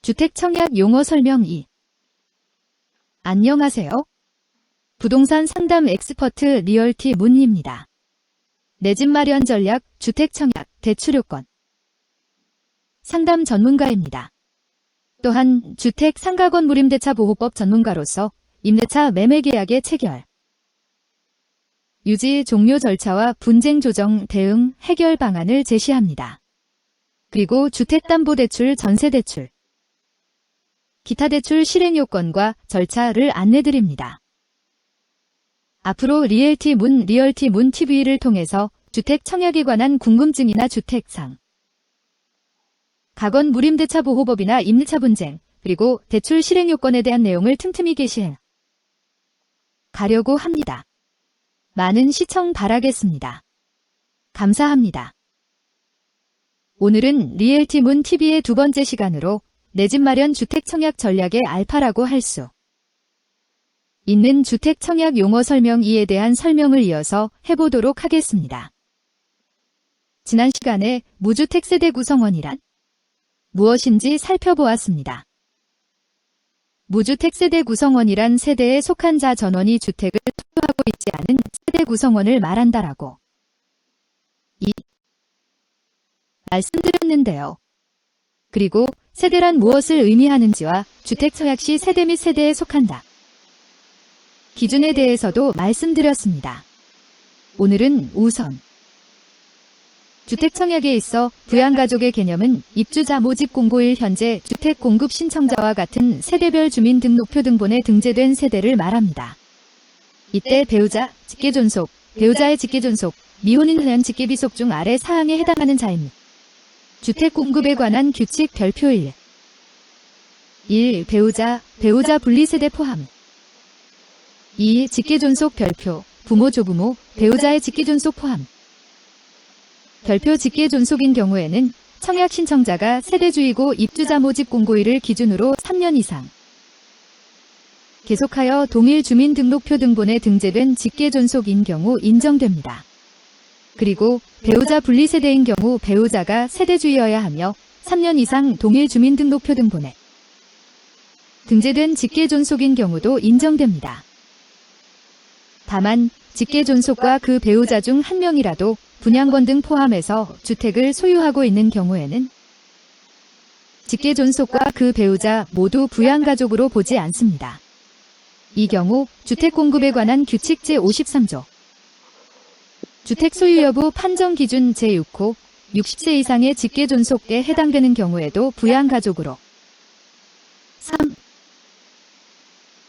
주택 청약 용어 설명 2. 안녕하세요. 부동산 상담 엑스퍼트 리얼티 문입니다. 내 집 마련 전략, 주택 청약, 대출 요건 상담 전문가입니다. 또한 주택 상가권 무임대차 보호법 전문가로서 임대차 매매 계약의 체결, 유지 종료 절차와 분쟁 조정 대응 해결 방안을 제시합니다. 그리고 주택담보대출 전세대출, 기타 대출 실행 요건과 절차를 안내드립니다. 앞으로 리얼티 문 TV를 통해서 주택 청약에 관한 궁금증이나 주택상, 가건 무임대차 보호법이나 임대차 분쟁, 그리고 대출 실행 요건에 대한 내용을 틈틈이 게시해 가려고 합니다. 많은 시청 바라겠습니다. 감사합니다. 오늘은 리얼티 문 TV의 두 번째 시간으로 내 집 마련 주택 청약 전략의 알파라고 할 수 있는 주택 청약 용어 설명 2에 대한 설명을 이어서 해보도록 하겠습니다. 지난 시간에 무주택 세대 구성원이란 무엇인지 살펴보았습니다. 무주택 세대 구성원이란 세대에 속한 자 전원이 주택을 소유하고 있지 않은 세대 구성원을 말한다라고 말씀드렸는데요. 그리고 세대란 무엇을 의미하는지와 주택 청약 시 세대 및 세대에 속한다 기준에 대해서도 말씀드렸습니다. 오늘은 우선 주택 청약에 있어 부양가족의 개념은 입주자 모집 공고일 현재 주택 공급 신청자와 같은 세대별 주민등록표 등본에 등재된 세대를 말합니다. 이때 배우자, 직계존속, 배우자의 직계존속, 미혼인 현 직계비속 중 아래 사항에 해당하는 자입니다. 주택 공급에 관한 규칙 별표 1. 배우자 분리세대 포함. 2. 직계존속 별표, 부모 조부모, 배우자의 직계존속 포함. 별표 직계존속인 경우에는 청약 신청자가 세대주이고 입주자 모집 공고일을 기준으로 3년 이상 계속하여 동일 주민등록표 등본에 등재된 직계존속인 경우 인정됩니다. 그리고 배우자 분리세대인 경우 배우자가 세대주이어야 하며 3년 이상 동일 주민등록표 등본에 등재된 직계존속인 경우도 인정됩니다. 다만 직계존속과 그 배우자 중 한 명이라도 분양권 등 포함해서 주택을 소유하고 있는 경우에는 직계존속과 그 배우자 모두 부양가족으로 보지 않습니다. 이 경우 주택 공급에 관한 규칙 제53조 주택 소유 여부 판정 기준 제6호 60세 이상의 직계존속에 해당되는 경우에도 부양가족으로 3.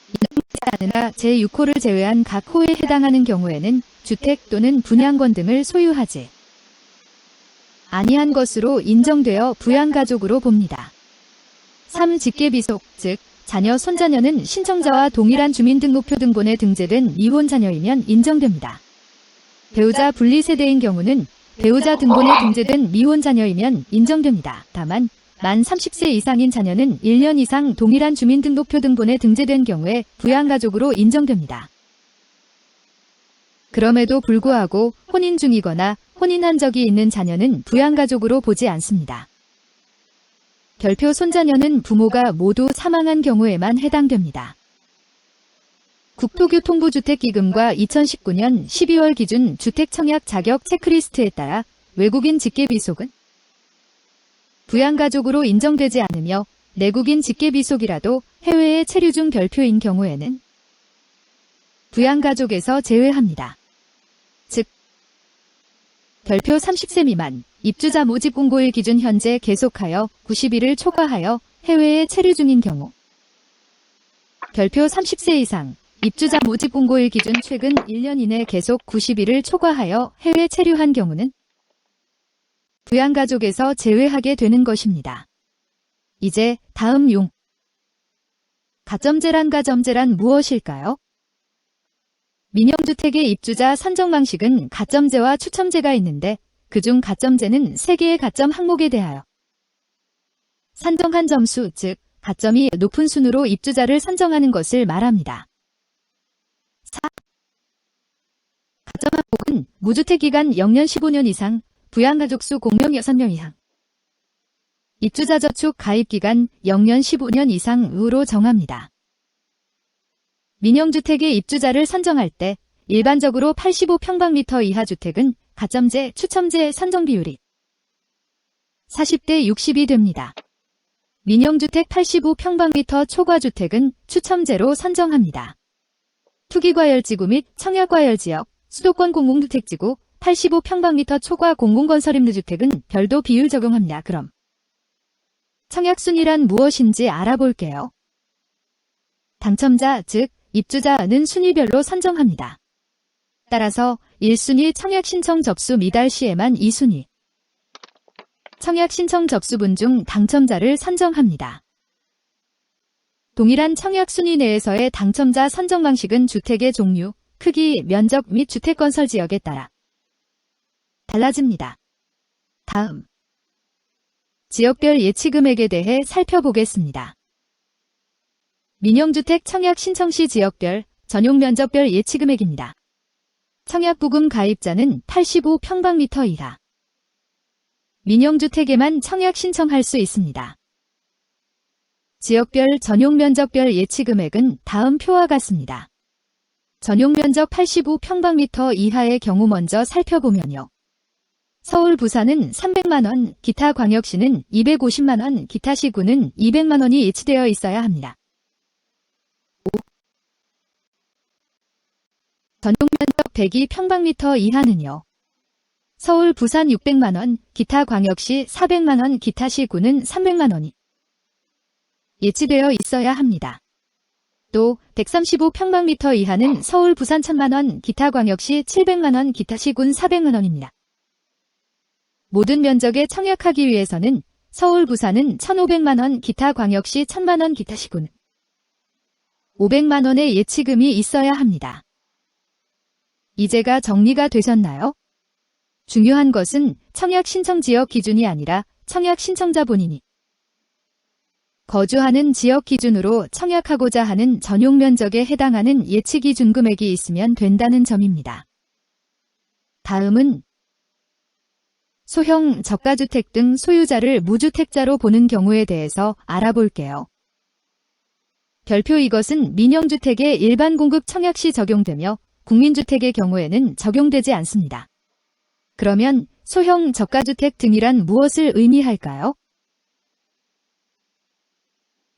인정되지 않으나 제6호를 제외한 각 호에 해당하는 경우에는 주택 또는 분양권 등을 소유하지 아니한 것으로 인정되어 부양가족으로 봅니다. 3. 직계비속, 즉 자녀, 손자녀는 신청자와 동일한 주민등록표 등본에 등재된 미혼 자녀이면 인정됩니다. 배우자 분리세대인 경우는 배우자 등본에 등재된 미혼 자녀이면 인정됩니다. 다만 만 30세 이상인 자녀는 1년 이상 동일한 주민등록표 등본에 등재된 경우에 부양가족으로 인정됩니다. 그럼에도 불구하고 혼인 중이거나 혼인한 적이 있는 자녀는 부양가족으로 보지 않습니다. 별표 손자녀는 부모가 모두 사망한 경우에만 해당됩니다. 국토교통부 주택기금과 2019년 12월 기준 주택청약 자격 체크리스트에 따라 외국인 직계비속은 부양가족으로 인정되지 않으며 내국인 직계비속이라도 해외에 체류 중 별표인 경우에는 부양가족에서 제외합니다. 즉 별표 30세 미만 입주자 모집 공고일 기준 현재 계속하여 90일을 초과하여 해외에 체류 중인 경우 별표 30세 이상 입주자 모집 공고일 기준 최근 1년 이내 계속 90일을 초과하여 해외 체류한 경우는 부양가족에서 제외하게 되는 것입니다. 이제 다음 용 가점제란 무엇일까요? 민영주택의 입주자 선정 방식은 가점제와 추첨제가 있는데 그중 가점제는 3개의 가점 항목에 대하여 산정한 점수, 즉 가점이 높은 순으로 입주자를 선정하는 것을 말합니다. 4. 가점 항목은 무주택 기간 0년 15년 이상, 부양가족 수 공명 6명 이상, 입주자 저축 가입기간 0년 15년 이상으로 정합니다. 민영주택의 입주자를 선정할 때 일반적으로 85평방미터 이하 주택은 가점제, 추첨제 선정 비율이 40대 60이 됩니다. 민영주택 85평방미터 초과주택은 추첨제로 선정합니다. 투기과열지구 및 청약과열지역, 수도권 공공주택지구 85평방미터 초과 공공건설 임대주택은 별도 비율 적용합니다. 그럼 청약순위란 무엇인지 알아볼게요. 당첨자, 즉 입주자는 순위별로 선정합니다. 따라서 1순위 청약신청 접수 미달 시에만 2순위 청약신청 접수분 중 당첨자를 선정합니다. 동일한 청약순위 내에서의 당첨자 선정 방식은 주택의 종류, 크기, 면적 및 주택건설 지역에 따라 달라집니다. 다음 지역별 예치금액에 대해 살펴보겠습니다. 민영주택 청약 신청 시 지역별, 전용 면적별 예치금액입니다. 청약부금 가입자는 85평방미터 이하. 민영주택에만 청약 신청할 수 있습니다. 지역별, 전용 면적별 예치금액은 다음 표와 같습니다. 전용 면적 85평방미터 이하의 경우 먼저 살펴보면요. 서울, 부산은 300만원, 기타 광역시는 250만원, 기타 시구는 200만원이 예치되어 있어야 합니다. 전용 면적 102평방미터 이하는요. 서울, 부산 600만원, 기타 광역시 400만원, 기타 시구는 300만원이 예치되어 있어야 합니다. 또 135평방미터 이하는 서울, 부산 1000만원, 기타 광역시 700만원, 기타 시군 400만원입니다. 모든 면적에 청약하기 위해서는 서울, 부산은 1,500만원, 기타 광역시 1,000만원, 기타 시군 500만원의 예치금이 있어야 합니다. 이제가 정리가 되셨나요? 중요한 것은 청약 신청 지역 기준이 아니라 청약 신청자 본인이 거주하는 지역 기준으로 청약하고자 하는 전용 면적에 해당하는 예치 기준 금액이 있으면 된다는 점입니다. 다음은 소형, 저가주택 등 소유자를 무주택자로 보는 경우에 대해서 알아볼게요. 별표 이것은 민영주택의 일반 공급 청약 시 적용되며 국민주택의 경우에는 적용되지 않습니다. 그러면 소형, 저가주택 등이란 무엇을 의미할까요?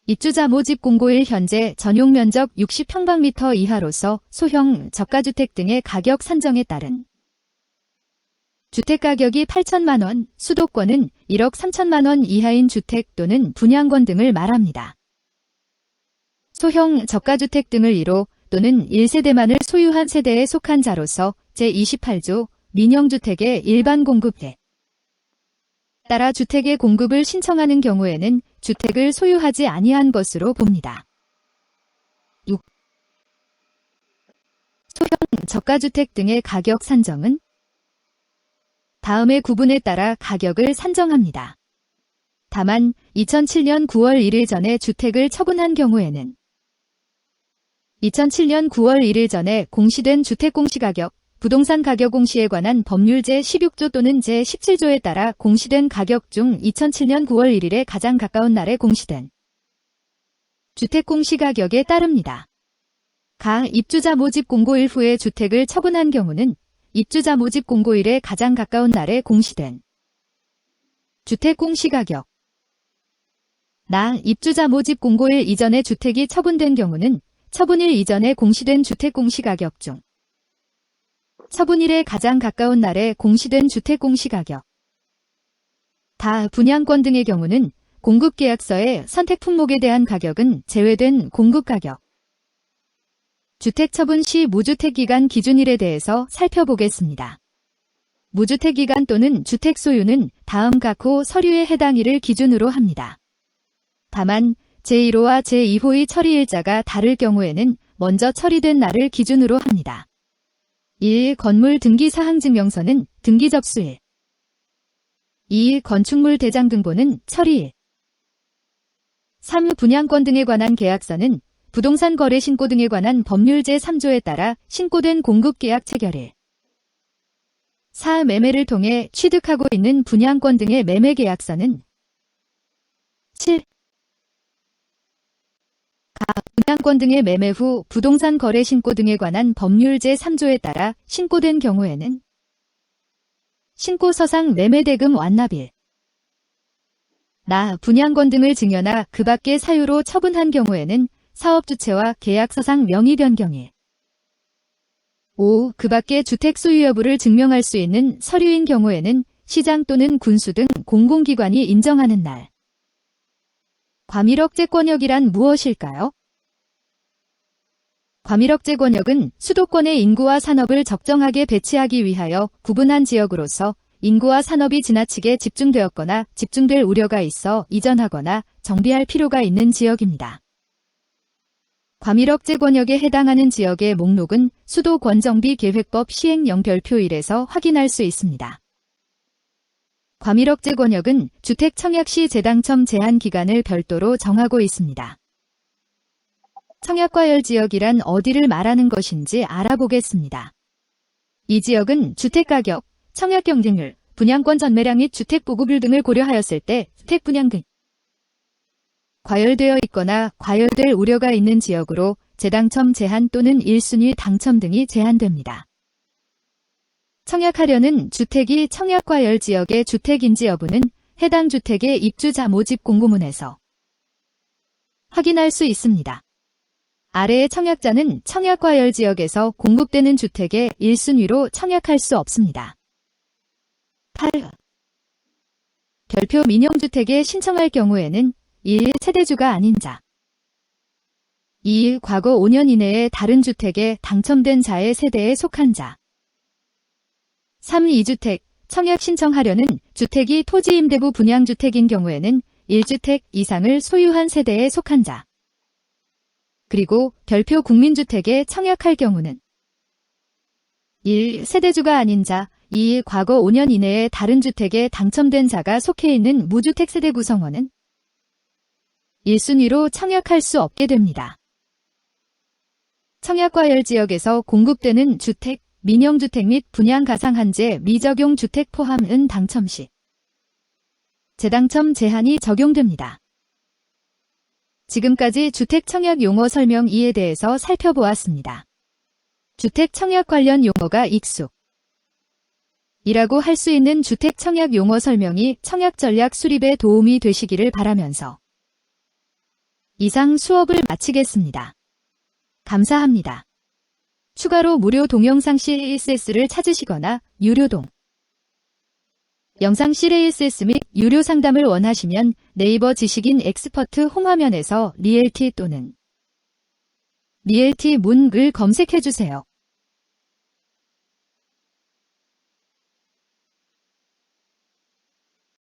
입주자 모집 공고일 현재 전용 면적 60평방미터 이하로서 소형, 저가주택 등의 가격 산정에 따른 주택가격이 8천만원, 수도권은 1억 3천만원 이하인 주택 또는 분양권 등을 말합니다. 소형, 저가주택 등을 1호 또는 1세대만을 소유한 세대에 속한 자로서 제28조 민영주택의 일반 공급에 따라 주택의 공급을 신청하는 경우에는 주택을 소유하지 아니한 것으로 봅니다. 6. 소형, 저가주택 등의 가격 산정은 다음의 구분에 따라 가격을 산정합니다. 다만 2007년 9월 1일 전에 주택을 처분한 경우에는 2007년 9월 1일 전에 공시된 주택공시가격, 부동산 가격 공시에 관한 법률 제16조 또는 제17조에 따라 공시된 가격 중 2007년 9월 1일에 가장 가까운 날에 공시된 주택공시가격에 따릅니다. 가 입주자 모집 공고일 후에 주택을 처분한 경우는 입주자 모집 공고일에 가장 가까운 날에 공시된 주택공시가격. 나 입주자 모집 공고일 이전에 주택이 처분된 경우는 처분일 이전에 공시된 주택공시가격 중 처분일에 가장 가까운 날에 공시된 주택공시가격. 다 분양권 등의 경우는 공급계약서의 선택 품목에 대한 가격은 제외된 공급가격. 주택처분 시 무주택기간 기준일에 대해서 살펴보겠습니다. 무주택기간 또는 주택소유는 다음 각호 서류에 해당일을 기준으로 합니다. 다만 제1호와 제2호의 처리일자가 다를 경우에는 먼저 처리된 날을 기준으로 합니다. 1. 건물 등기사항증명서는 등기 접수일. 2. 건축물 대장등본은 처리일. 3. 분양권 등에 관한 계약서는 부동산 거래 신고 등에 관한 법률 제3조에 따라 신고된 공급계약 체결일. 4. 매매를 통해 취득하고 있는 분양권 등의 매매계약서는 7. 분양권 등의 매매 후 부동산 거래 신고 등에 관한 법률 제3조에 따라 신고된 경우에는 신고서상 매매대금 완납일. 분양권 등을 증여나 그 밖의 사유로 처분한 경우에는 사업주체와 계약서상 명의 변경일. 5. 그 밖의 주택 소유 여부를 증명할 수 있는 서류인 경우에는 시장 또는 군수 등 공공기관이 인정하는 날. 과밀억제권역이란 무엇일까요? 과밀억제권역은 수도권의 인구와 산업을 적정하게 배치하기 위하여 구분한 지역으로서 인구와 산업이 지나치게 집중되었거나 집중될 우려가 있어 이전하거나 정비할 필요가 있는 지역입니다. 과밀억제권역에 해당하는 지역의 목록은 수도권정비계획법 시행령 별표 1에서 확인할 수 있습니다. 과밀억제권역은 주택 청약 시 재당첨 제한 기간을 별도로 정하고 있습니다. 청약과열 지역이란 어디를 말하는 것인지 알아보겠습니다. 이 지역은 주택가격, 청약 경쟁률, 분양권 전매량 및 주택 보급률 등을 고려하였을 때 주택 분양 등 과열되어 있거나 과열될 우려가 있는 지역으로 재당첨 제한 또는 1순위 당첨 등이 제한됩니다. 청약하려는 주택이 청약과열 지역의 주택인지 여부는 해당 주택의 입주자 모집 공고문에서 확인할 수 있습니다. 아래의 청약자는 청약과열 지역에서 공급되는 주택의 1순위로 청약할 수 없습니다. 8. 별표 민영주택에 신청할 경우에는 1. 세대주가 아닌 자. 2. 과거 5년 이내에 다른 주택에 당첨된 자의 세대에 속한 자. 3. 2주택, 청약 신청하려는 주택이 토지임대부 분양주택인 경우에는 1주택 이상을 소유한 세대에 속한 자. 그리고 별표 국민주택에 청약할 경우는 1. 세대주가 아닌 자, 2. 과거 5년 이내에 다른 주택에 당첨된 자가 속해 있는 무주택 세대 구성원은 1순위로 청약할 수 없게 됩니다. 청약과열 지역에서 공급되는 주택, 민영주택 및 분양가상한제 미적용 주택 포함은 당첨 시 재당첨 제한이 적용됩니다. 지금까지 주택 청약 용어 설명 2에 대해서 살펴보았습니다. 주택 청약 관련 용어가 익숙 이라고 할 수 있는 주택 청약 용어 설명이 청약 전략 수립에 도움이 되시기를 바라면서 이상 수업을 마치겠습니다. 감사합니다. 추가로 무료 동영상 CSS를 찾으시거나 유료동 영상 CSS 및 유료 상담을 원하시면 네이버 지식인 엑스퍼트 홈화면에서 리엘티 또는 리엘티 문을 검색해주세요.